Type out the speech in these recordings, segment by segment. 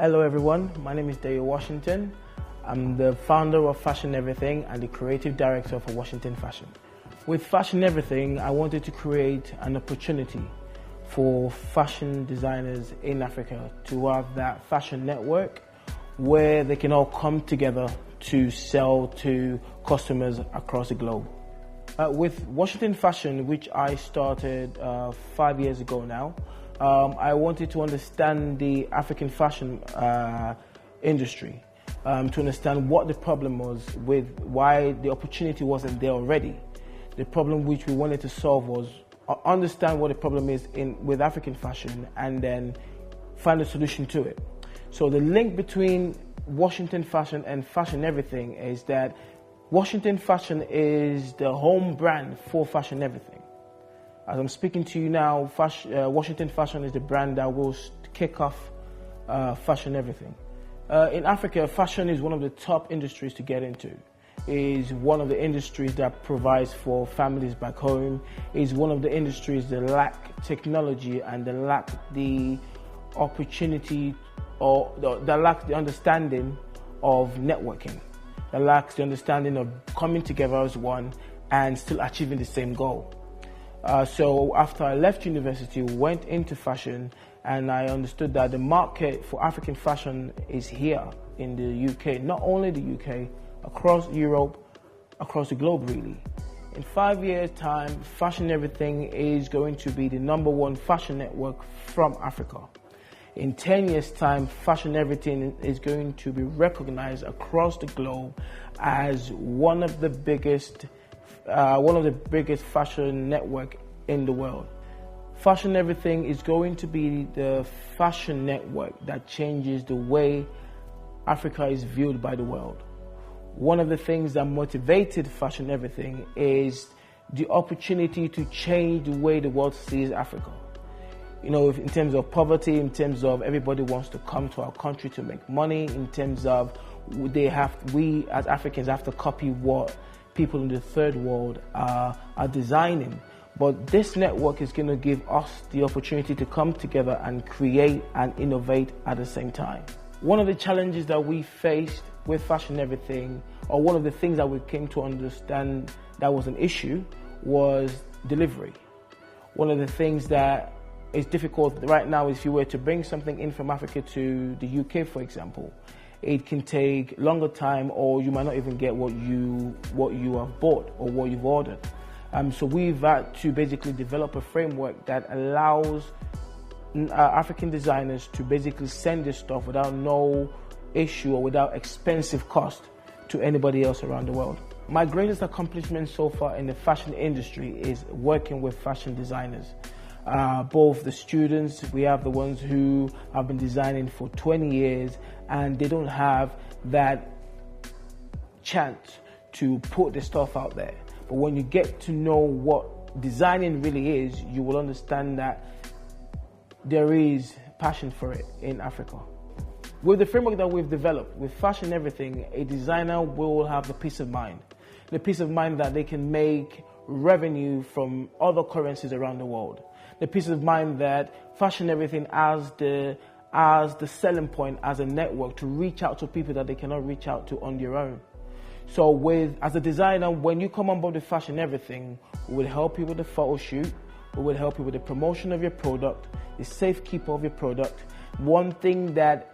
Hello everyone, my name is Dayo Washington. I'm the founder of Fashion Everytin and the creative director for Washington Fashion. With Fashion Everytin, I wanted to create an opportunity for fashion designers in Africa to have that fashion network where they can all come together to sell to customers across the globe. With Washington Fashion, which I started 5 years ago now, I wanted to understand the African fashion industry, to understand what the problem was with why the opportunity wasn't there already. The problem which we wanted to solve was understand what the problem is with African fashion and then find a solution to it. So the link between Washington Fashion and Fashion Everytin is that Washington Fashion is the home brand for Fashion Everytin. As I'm speaking to you now, Washington Fashion is the brand that will kick off Fashion Everytin. In Africa, fashion is one of the top industries to get into. Is one of the industries that provides for families back home. Is one of the industries that lack technology and that lack the opportunity or that lack the understanding of networking. That lacks the understanding of coming together as one and still achieving the same goal. So after I left university, went into fashion, and I understood that the market for African fashion is here in the UK, not only the UK, across Europe, across the globe really. In 5 years' time, Fashion Everytin is going to be the #1 fashion network from Africa. In 10 years' time, Fashion Everytin is going to be recognized across the globe as one of the biggest fashion network in the world. Fashion Everytin is going to be the fashion network that changes the way Africa is viewed by the world. One of the things that motivated Fashion Everytin is the opportunity to change the way the world sees Africa. You know, in terms of poverty, in terms of everybody wants to come to our country to make money, in terms of we as Africans have to copy what people in the third world are designing. But this network is going to give us the opportunity to come together and create and innovate at the same time. One of the challenges that we faced with Fashion Everytin, or one of the things that we came to understand that was an issue, was delivery. One of the things that is difficult right now is if you were to bring something in from Africa to the UK, for example, it can take longer time, or you might not even get what you have bought or what you've ordered. So we've had to basically develop a framework that allows African designers to basically send this stuff without no issue or without expensive cost to anybody else around the world. My greatest accomplishment so far in the fashion industry is working with fashion designers. Both the students, we have the ones who have been designing for 20 years and they don't have that chance to put the stuff out there. But when you get to know what designing really is, you will understand that there is passion for it in Africa. With the framework that we've developed, with Fashion Everytin, a designer will have the peace of mind. The peace of mind that they can make revenue from other currencies around the world. The peace of mind that Fashion Everytin as the selling point, as a network to reach out to people that they cannot reach out to on their own. So as a designer, when you come on board with Fashion Everytin, we will help you with the photo shoot, we will help you with the promotion of your product, the safekeeper of your product. One thing that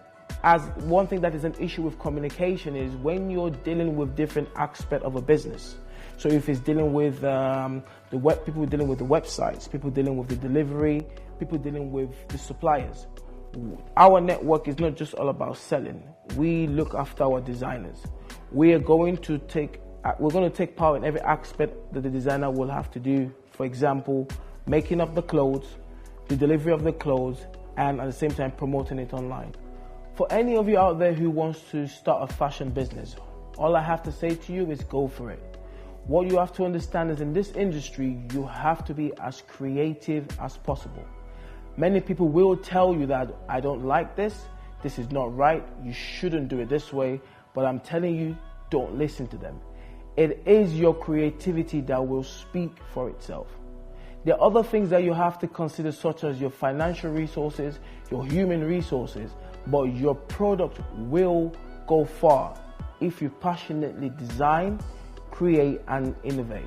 is an issue with communication is when you're dealing with different aspects of a business. So if it's dealing with people dealing with the websites, people dealing with the delivery, people dealing with the suppliers. Our network is not just all about selling. We look after our designers. We're going to take part in every aspect that the designer will have to do. For example, making of the clothes, the delivery of the clothes, and at the same time promoting it online. For any of you out there who wants to start a fashion business, all I have to say to you is go for it. What you have to understand is in this industry, you have to be as creative as possible. Many people will tell you that I don't like this is not right, you shouldn't do it this way, but I'm telling you, don't listen to them. It is your creativity that will speak for itself. There are other things that you have to consider, such as your financial resources, your human resources, but your product will go far if you passionately design, create, and innovate.